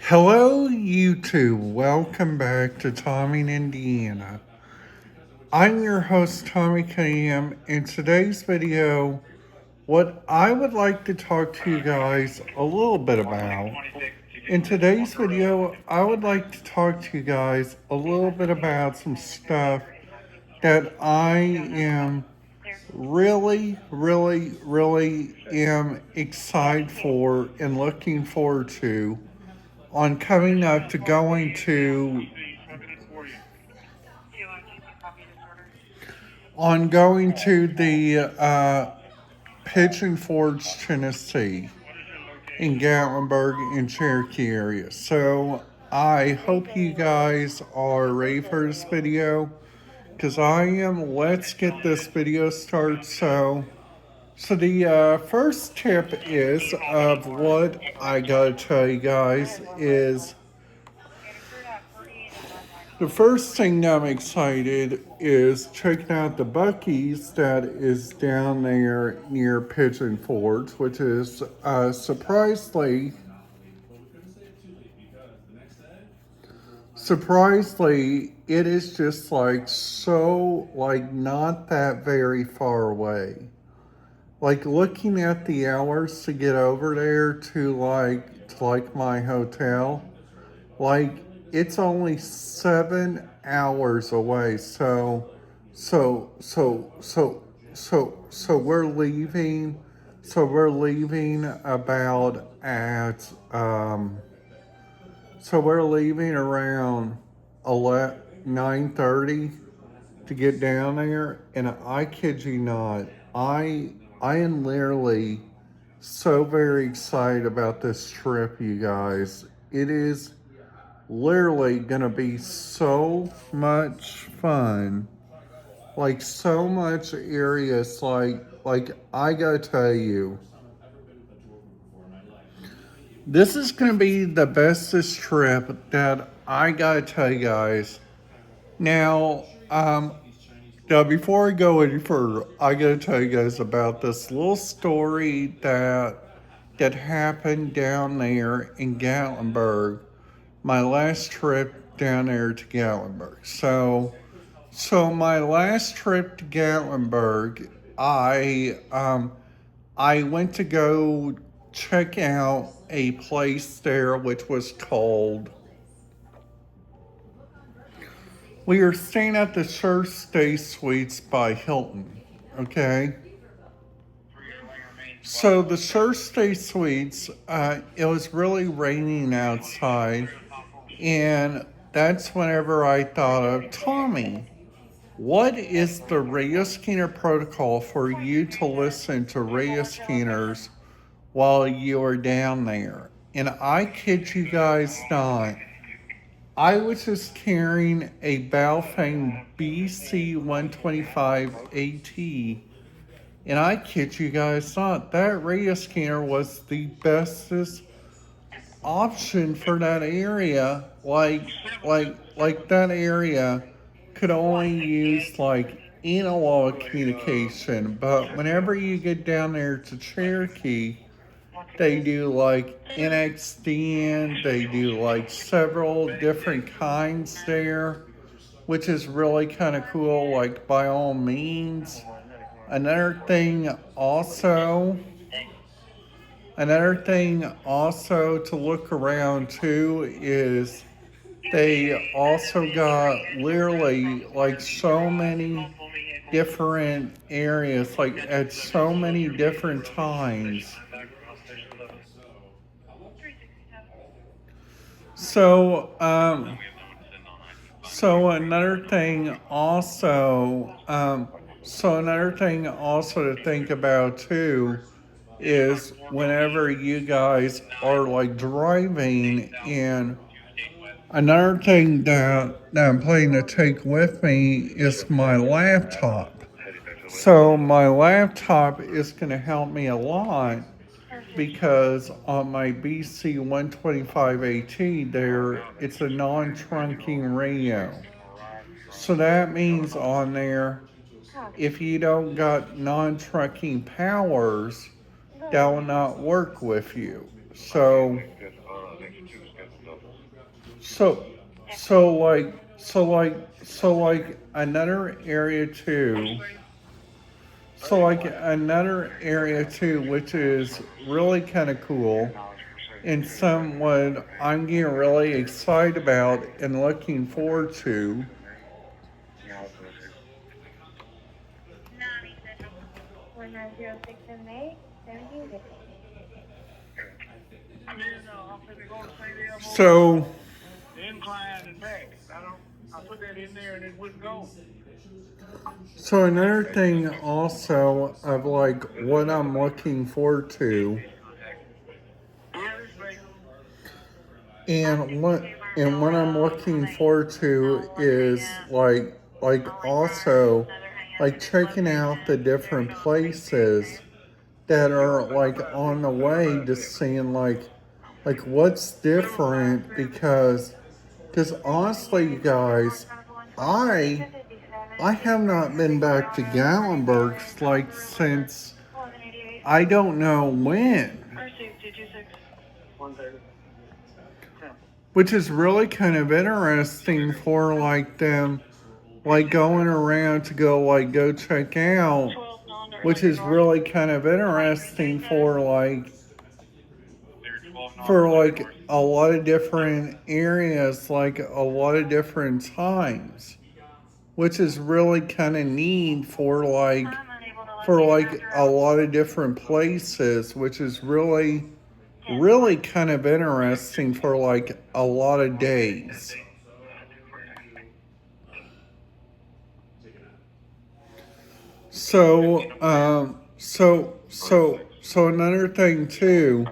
Hello, YouTube. Welcome back to Tommy in Indiana. I'm your host, Tommy KM. In today's video, what I would like to talk to you guys a little bit about. In today's video, I would like to talk to you guys a little bit about some stuff that I am really am excited for and looking forward to on coming up to going to the Pigeon Forge, Tennessee, in Gatlinburg and Cherokee area. So I hope you guys are ready for this video because I am. Let's get this video started. So the first tip is of what I gotta tell you guys is the first thing I'm excited is checking out the Buc-ee's that is down there near Pigeon Forge, which is surprisingly, it is just like not that very far away. Like looking at the hours to get over there to my hotel, like it's only 7 hours away. So we're leaving. So we're leaving about at so we're leaving around 9:30 to get down there, and I kid you not, I am literally so very excited about this trip, you guys. It is literally gonna be so much fun, like so much areas. Like I gotta tell you, this is gonna be the bestest trip that I gotta tell you guys. Now, now before I go any further, I gotta tell you guys about this little story that happened down there in Gatlinburg. My last trip down there to Gatlinburg. So my last trip to Gatlinburg, I went to go check out a place there which was called. We were staying at the Church Stay Suites by Hilton. Okay. So the Church Stay Suites, it was really raining outside, and that's whenever I thought of Tommy. What is the radio scanner protocol for you to listen to radio scanners while you are down there? And I kid you guys not, I was just carrying a Baofeng BC 125 AT, and I kid you guys not, that radio scanner was the bestest option for that area. Like that area could only use like analog communication, but whenever you get down there to Cherokee, they do like NXDN, they do like several different kinds there, which is really kind of cool, like by all means. Another thing also, Another thing also to look around too is they also got literally like so many different areas, like at so many different times. So, so another thing also, another thing also to think about too is whenever you guys are like driving, and another thing that I'm planning to take with me is my laptop. So my laptop is going to help me a lot because on my BC 125 AT there, it's a non-trunking radio. So that means on there, if you don't got non-trunking powers, that will not work with you. So, so like another area too. So like another area too, which is really kind of cool, and someone I'm getting really excited about and looking forward to. So, so another thing also of like what I'm looking forward to, and what I'm looking forward to is like also like checking out the different places that are like on the way to seeing like what's different because honestly you guys I I have not been back to Gatlinburg like since I don't know when, which is really kind of interesting for like them like going around to go check out, which is really kind of interesting for like a lot of different areas, like a lot of different times, which is really kind of neat for like a lot of different places, which is really kind of interesting for like a lot of days. So another thing too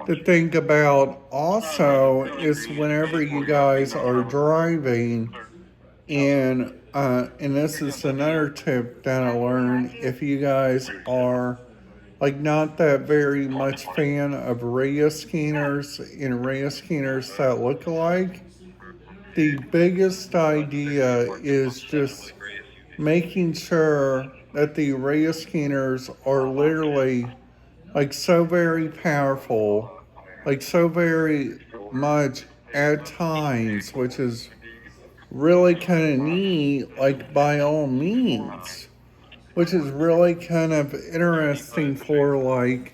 to think about also is whenever you guys are driving, and this is another tip that I learned, if you guys are like not that very much fan of radio skinners and radio skinners that look alike, the biggest idea is just making sure that the radio skinners are literally like so very powerful, like so very much at times, which is really kind of neat, like by all means, which is really kind of interesting for like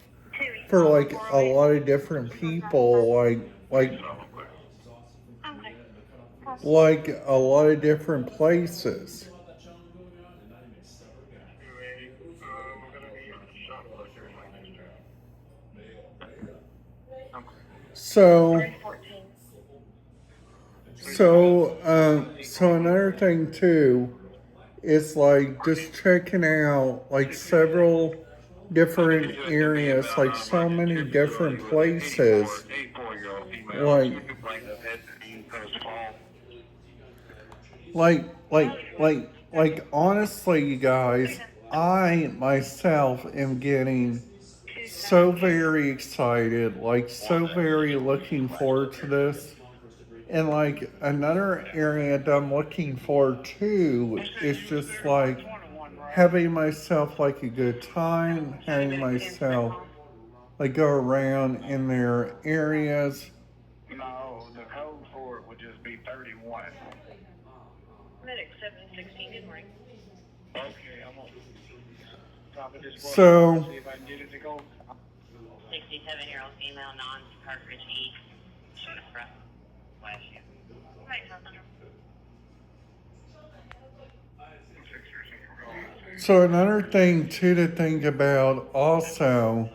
a lot of different people, like a lot of different places. So so another thing too is like just checking out like several different areas, like so many different places, like like honestly, you guys, I myself am getting so very excited, like so very looking forward to this. And like another area that I'm looking forward to is just like having myself like a good time, having myself like go around in their areas. So, so another thing too to think about also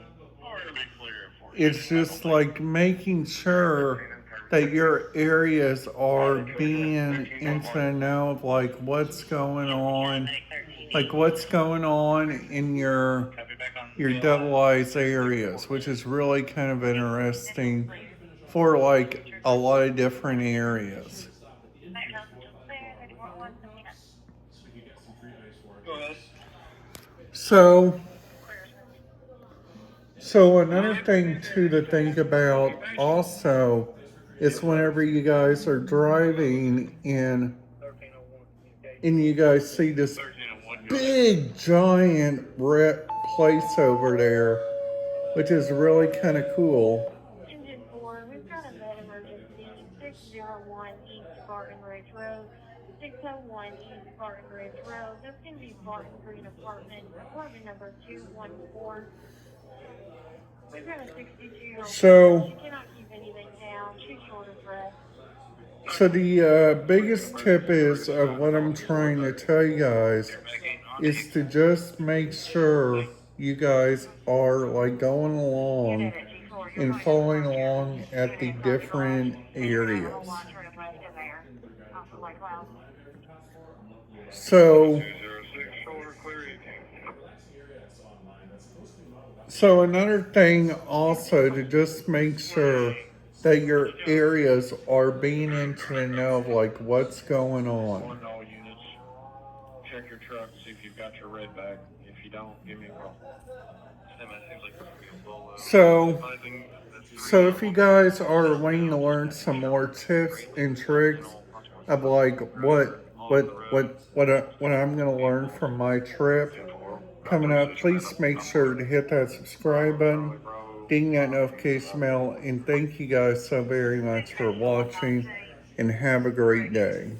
is just like making sure that your areas are being into the know of like what's going on in your double eyes areas, which is really kind of interesting for like a lot of different areas. So, so another thing too to think about also is whenever you guys are driving and you guys see this big giant place over there, which is really kind of cool. 601 East Barton Ridge Road. 601 East Barton Ridge Road. That's going to be Barton Green Apartment, apartment number 214. We've got a 62-year-old patient. So, She cannot keep anything down. She's short of breath. so the biggest tip is of what I'm trying to tell you guys is to just make sure you guys are like going along Unit at G4, you're and going to following departure. along at the Unit approach garage. different And you're going to hold areas. on, try to breath in there. Also like loud. So, so another thing also to just make sure that your areas are being into the know of like what's going on. All units, check your truck, see if you've got your red bag. If you don't, give me a call. So, so if you guys are wanting to learn some more tips and tricks of like what I'm gonna learn from my trip coming up, please make sure to hit that subscribe button, ding that notification bell, and thank you guys so very much for watching, and have a great day.